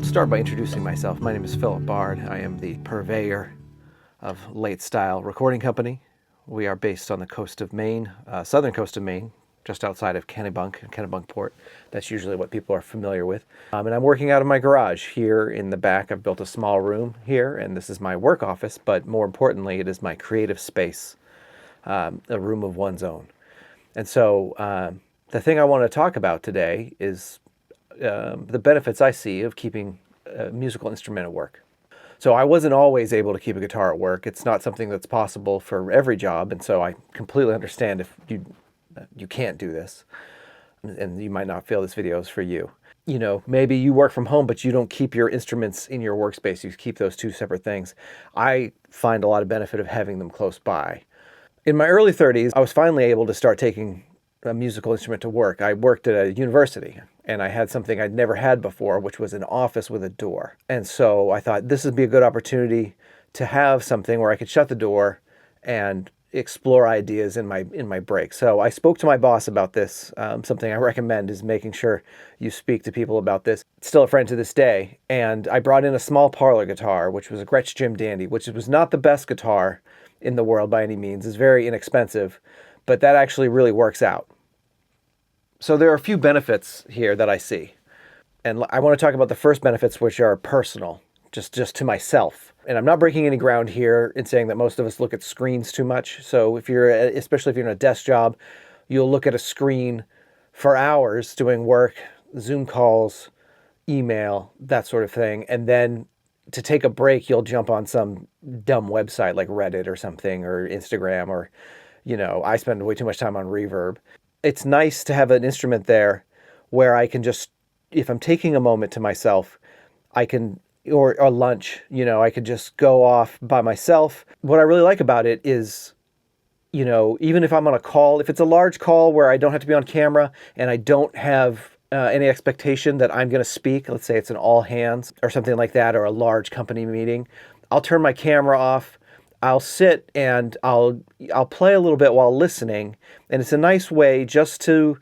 start by introducing myself. My name is Philip Bard. I am the purveyor of Late Style Recording Company. We are based on the coast of Maine, southern coast of Maine, just outside of Kennebunkport. That's usually what people are familiar with. And I'm working out of my garage here in the back. I've built a small room here, and this is my work office, but more importantly, it is my creative space, a room of one's own. And so the thing I want to talk about today is the benefits I see of keeping a musical instrument at work. So I wasn't always able to keep a guitar at work. It's not something that's possible for every job, and so I completely understand if you can't do this, and you might not feel this video is for you. You know, maybe you work from home, but you don't keep your instruments in your workspace. You keep those two separate things. I find a lot of benefit of having them close by. In my early 30s, I was finally able to start taking a musical instrument to work. I worked at a university, and I had something I'd never had before, which was an office with a door. And so I thought this would be a good opportunity to have something where I could shut the door and explore ideas in my break. So I spoke to my boss about this. Something I recommend is making sure you speak to people about this. Still a friend to this day. And I brought in a small parlor guitar, which was a Gretsch Jim Dandy, which was not the best guitar in the world by any means. It's very inexpensive, but that actually really works out. So there are a few benefits here that I see. And I want to talk about the first benefits, which are personal, just to myself. And I'm not breaking any ground here in saying that most of us look at screens too much. So especially if you're in a desk job, you'll look at a screen for hours doing work, Zoom calls, email, that sort of thing. And then to take a break, you'll jump on some dumb website like Reddit or something, or Instagram, or, I spend way too much time on Reverb. It's nice to have an instrument there where I can just, if I'm taking a moment to myself, I can, or lunch, I could just go off by myself. What I really like about it is, even if I'm on a call, if it's a large call where I don't have to be on camera and I don't have any expectation that I'm going to speak, let's say it's an all hands or something like that, or a large company meeting, I'll turn my camera off. I'll sit and I'll play a little bit while listening, and it's a nice way just to,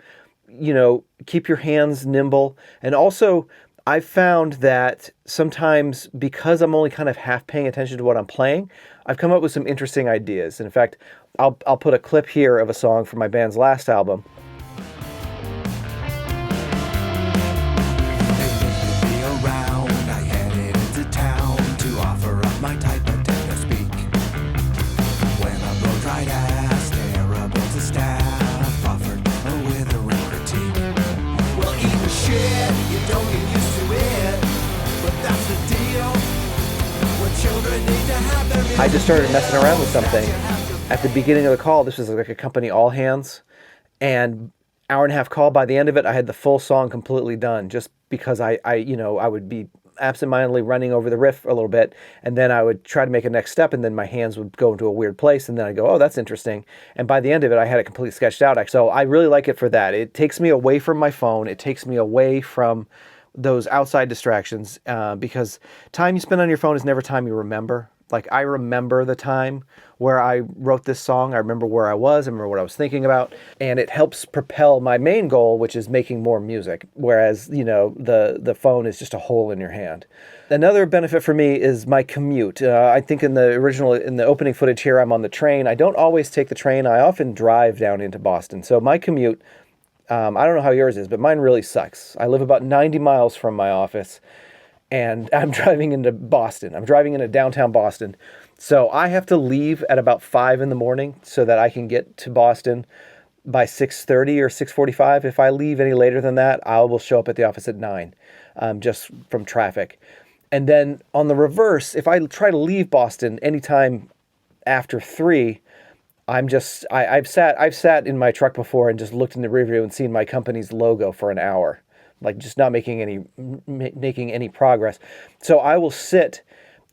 keep your hands nimble. And also, I've found that sometimes, because I'm only kind of half paying attention to what I'm playing, I've come up with some interesting ideas. And in fact, I'll put a clip here of a song from my band's last album. I just started messing around with something. At the beginning of the call, this was like a company all hands, and hour and a half call. By the end of it, I had the full song completely done, just because I would be absentmindedly running over the riff a little bit, and then I would try to make a next step, and then my hands would go into a weird place, and then I'd go, oh, that's interesting. And by the end of it, I had it completely sketched out. So I really like it for that. It takes me away from my phone. It takes me away from those outside distractions, because time you spend on your phone is never time you remember. Like, I remember the time where I wrote this song. I remember where I was. I remember what I was thinking about. And it helps propel my main goal, which is making more music. Whereas, the phone is just a hole in your hand. Another benefit for me is my commute. I think in the opening footage here, I'm on the train. I don't always take the train. I often drive down into Boston. So my commute, I don't know how yours is, but mine really sucks. I live about 90 miles from my office, and I'm driving into Boston. I'm driving into downtown Boston. So I have to leave at about 5 in the morning so that I can get to Boston by 6:30 or 6:45. If I leave any later than that, I will show up at the office at 9, just from traffic. And then on the reverse, if I try to leave Boston anytime after 3, I've sat in my truck before and just looked in the rearview and seen my company's logo for an hour. Like, just not making any progress. So I will sit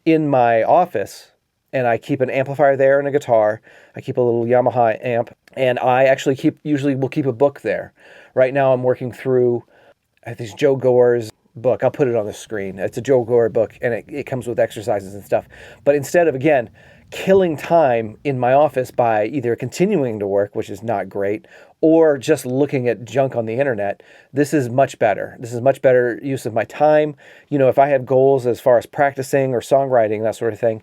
in my office, and I keep an amplifier there and a guitar. I keep a little Yamaha amp, and I actually usually will keep a book there. Right now I'm working through this Joe Gore's book. I'll put it on the screen. It's a Joe Gore book, and it comes with exercises and stuff. But instead of, again, killing time in my office by either continuing to work, which is not great, or just looking at junk on the internet, this is much better. This is much better use of my time. If I have goals as far as practicing or songwriting, that sort of thing,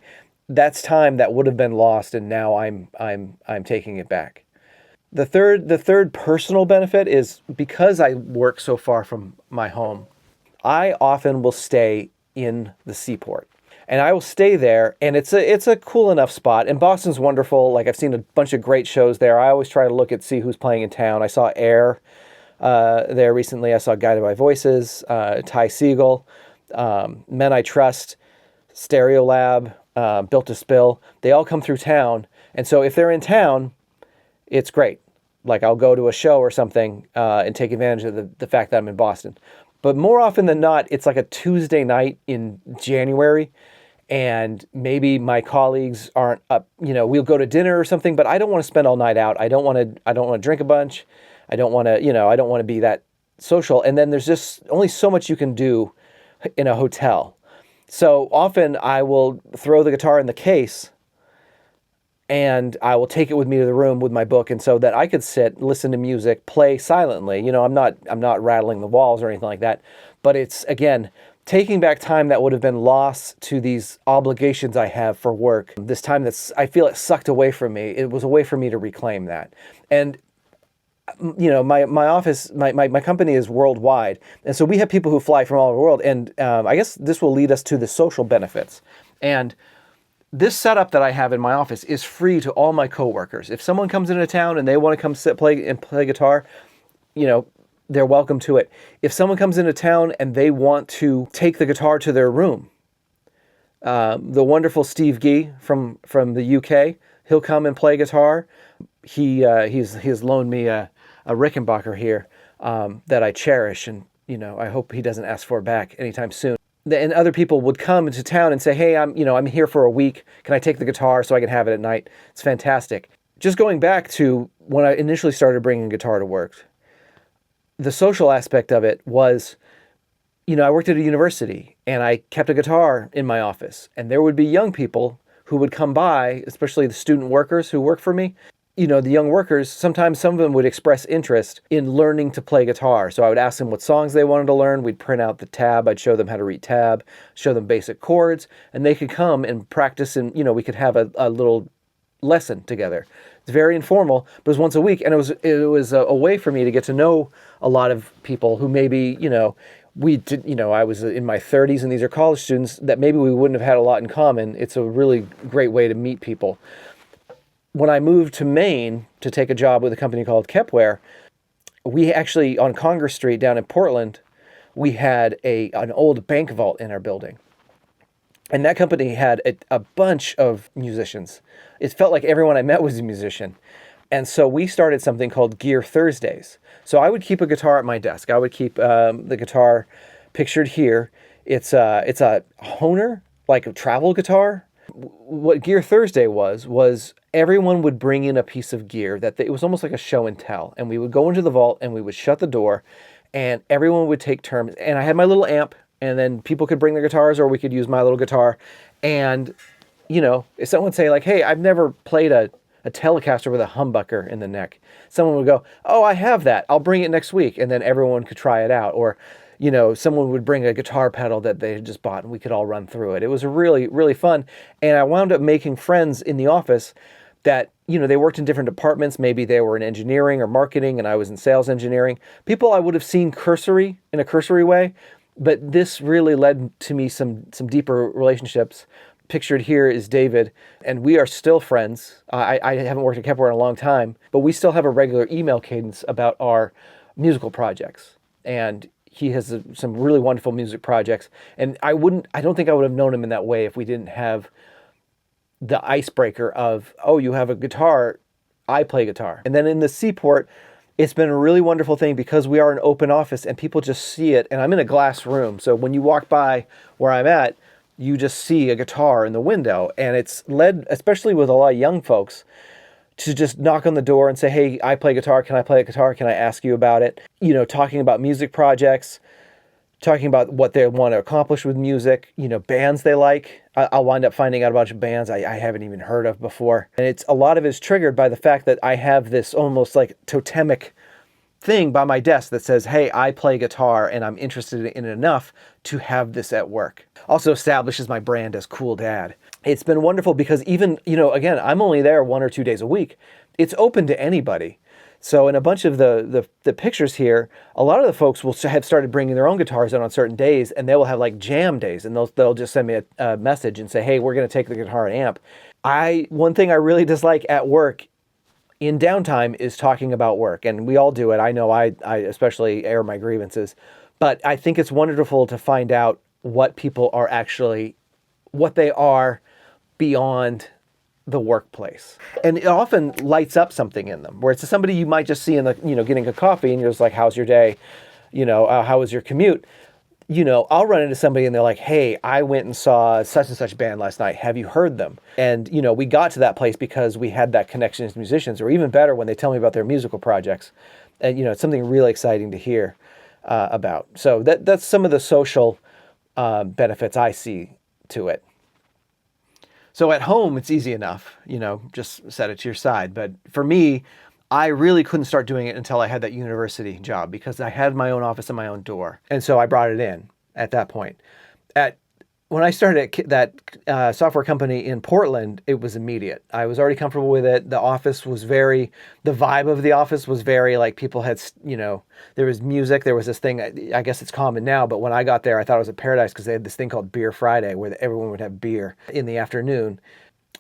that's time that would have been lost, and now I'm taking it back. The third personal benefit is because I work so far from my home, I often will stay in the Seaport. And I will stay there, and it's a cool enough spot. And Boston's wonderful. Like, I've seen a bunch of great shows there. I always try to look at see who's playing in town. I saw Air there recently. I saw Guided by Voices, Ty Segall, Men I Trust, Stereolab, Built to Spill. They all come through town. And so if they're in town, it's great. Like, I'll go to a show or something and take advantage of the fact that I'm in Boston. But more often than not, it's like a Tuesday night in January, and maybe my colleagues aren't up. We'll go to dinner or something, but I don't want to spend all night out. I don't want to drink a bunch. I don't want to be that social. And then there's just only so much you can do in a hotel. So often I will throw the guitar in the case, and I will take it with me to the room with my book, and so that I could sit, listen to music, play silently. I'm not rattling the walls or anything like that. But it's, again, taking back time that would have been lost to these obligations I have for work. This time I feel it sucked away from me. It was a way for me to reclaim that. And my office, my company is worldwide, and so we have people who fly from all over the world. And I guess this will lead us to the social benefits. And this setup that I have in my office is free to all my coworkers. If someone comes into town and they want to come play guitar, they're welcome to it. If someone comes into town and they want to take the guitar to their room, the wonderful Steve Gee from the UK, he'll come and play guitar. He's loaned me a Rickenbacker here that I cherish, and I hope he doesn't ask for it back anytime soon. And other people would come into town and say, hey, I'm here for a week. Can I take the guitar so I can have it at night? It's fantastic. Just going back to when I initially started bringing guitar to work, the social aspect of it was, I worked at a university and I kept a guitar in my office, and there would be young people who would come by, especially the student workers who work for me. The young workers, sometimes some of them would express interest in learning to play guitar. So I would ask them what songs they wanted to learn. We'd print out the tab. I'd show them how to read tab, show them basic chords, and they could come and practice, and, we could have a little lesson together. It's very informal, but it was once a week, and it was a way for me to get to know a lot of people who maybe, I was in my 30s and these are college students that maybe we wouldn't have had a lot in common. It's a really great way to meet people. When I moved to Maine to take a job with a company called Kepware, we actually, on Congress Street down in Portland, we had an old bank vault in our building. And that company had a bunch of musicians. It felt like everyone I met was a musician. And so we started something called Gear Thursdays. So I would keep a guitar at my desk. I would keep the guitar pictured here. It's a Honer, like a travel guitar. What Gear Thursday was everyone would bring in a piece of gear it was almost like a show and tell. And we would go into the vault and we would shut the door and everyone would take turns. And I had my little amp, and then people could bring their guitars or we could use my little guitar. And, if someone would say like, hey, I've never played a Telecaster with a humbucker in the neck, someone would go, oh, I have that. I'll bring it next week. And then everyone could try it out. Or, someone would bring a guitar pedal that they had just bought and we could all run through it. It was really, really fun. And I wound up making friends in the office that, they worked in different departments. Maybe they were in engineering or marketing and I was in sales engineering. People I would have seen in a cursory way, but this really led to me some deeper relationships. Pictured here is David, and we are still friends. I haven't worked at Kepware in a long time, but we still have a regular email cadence about our musical projects. And he has some really wonderful music projects. And I don't think I would have known him in that way if we didn't have the icebreaker of, oh, you have a guitar, I play guitar. And then in the Seaport, it's been a really wonderful thing because we are an open office and people just see it. And I'm in a glass room. So when you walk by where I'm at, you just see a guitar in the window. And it's led, especially with a lot of young folks, to just knock on the door and say, hey, I play guitar. Can I play a guitar? Can I ask you about it? Talking about music projects, talking about what they want to accomplish with music, bands they like. I'll wind up finding out a bunch of bands I haven't even heard of before. And a lot of it is triggered by the fact that I have this almost like totemic thing by my desk that says, hey, I play guitar and I'm interested in it enough to have this at work. Also establishes my brand as cool dad. It's been wonderful because even, again, I'm only there 1 or 2 days a week. It's open to anybody. So in a bunch of the pictures here, a lot of the folks will have started bringing their own guitars in on certain days, and they will have like jam days, and they'll just send me a message and say, hey, we're going to take the guitar and amp. One thing I really dislike at work in downtime is talking about work, and we all do it. I know I especially air my grievances, but I think it's wonderful to find out what people are actually, what they are beyond the workplace. And it often lights up something in them, where it's somebody you might just see in the, getting a coffee, and you're just like, how's your day? How was your commute? I'll run into somebody and they're like, hey, I went and saw such and such band last night. Have you heard them? And, we got to that place because we had that connection as musicians, or even better when they tell me about their musical projects. And, it's something really exciting to hear about. So that's some of the social benefits I see to it. So at home, it's easy enough, just set it to your side. But for me, I really couldn't start doing it until I had that university job, because I had my own office and my own door. And so I brought it in at that point. When I started at that software company in Portland, it was immediate. I was already comfortable with it. The vibe of the office was very like people had, there was music. There was this thing, I guess it's common now, but when I got there, I thought it was a paradise because they had this thing called Beer Friday where everyone would have beer in the afternoon.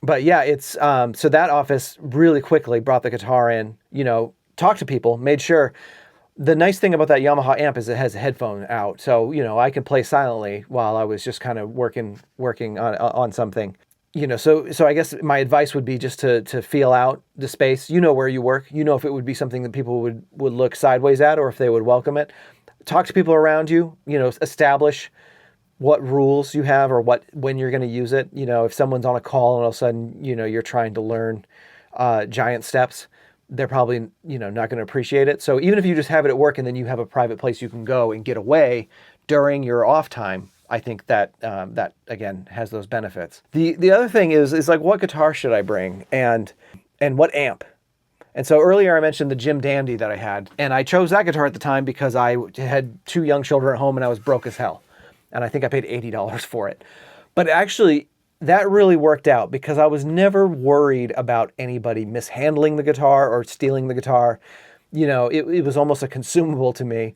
But yeah, it's, so that office really quickly brought the guitar in, talked to people, made sure. The nice thing about that Yamaha amp is it has a headphone out. So, I can play silently while I was just kind of working on something. So I guess my advice would be just to feel out the space. Where you work, if it would be something that people would look sideways at, or if they would welcome it. Talk to people around you, establish what rules you have or when you're going to use it. If someone's on a call and all of a sudden, you're trying to learn giant steps, they're probably, not going to appreciate it. So even if you just have it at work and then you have a private place you can go and get away during your off time, I think that that again has those benefits. The other thing is like, what guitar should I bring and what amp? And so earlier I mentioned the Jim Dandy that I had, and I chose that guitar at the time because I had 2 young children at home and I was broke as hell. And I think I paid $80 for it. But actually, that really worked out because I was never worried about anybody mishandling the guitar or stealing the guitar. It was almost a consumable to me.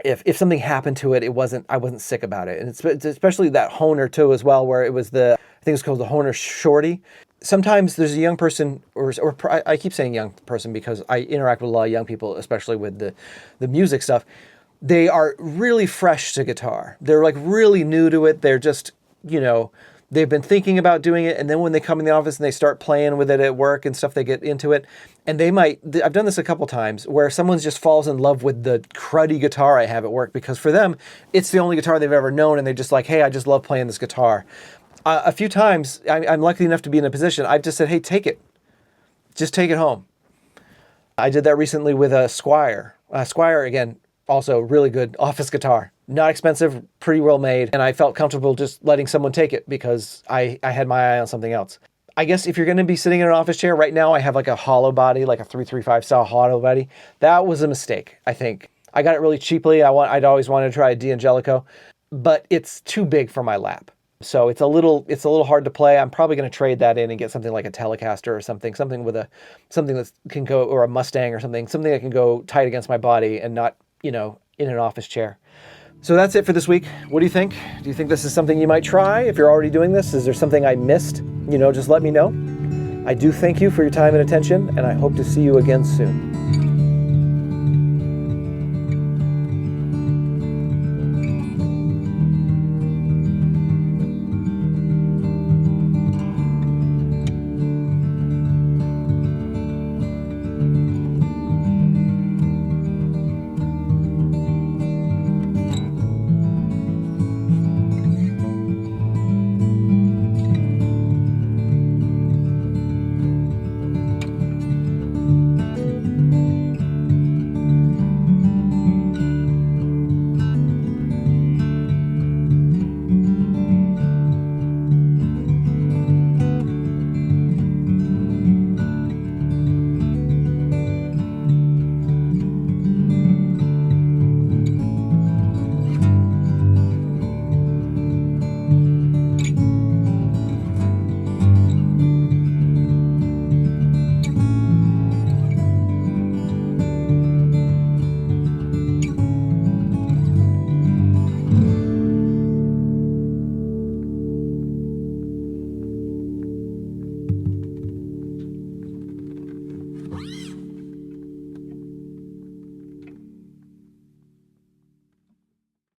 If something happened to it, I wasn't sick about it. And it's especially that Hohner too as well, where it was I think it's called the Hohner Shorty. Sometimes there's a young person, or I keep saying young person because I interact with a lot of young people, especially with the music stuff. They are really fresh to guitar. They're like really new to it. They're just, they've been thinking about doing it, and then when they come in the office and they start playing with it at work and stuff, they get into it. And I've done this a couple times, where someone just falls in love with the cruddy guitar I have at work, because for them, it's the only guitar they've ever known, and they're just like, hey, I just love playing this guitar. A few times, I'm lucky enough to be in a position, I've just said, hey, take it. Just take it home. I did that recently with a Squire. Squire, again, also really good office guitar. Not expensive, pretty well made, and I felt comfortable just letting someone take it because I had my eye on something else. I guess if you're going to be sitting in an office chair, right now I have like a hollow body, like a 335 style hollow body. That was a mistake, I think. I got it really cheaply. I'd always wanted to try a D'Angelico, but it's too big for my lap. So it's a little hard to play. I'm probably going to trade that in and get something like a Telecaster or something that can go, or a Mustang or something that can go tight against my body and not, in an office chair. So that's it for this week. What do you think? Do you think this is something you might try if you're already doing this? Is there something I missed? Just let me know. I do thank you for your time and attention, and I hope to see you again soon.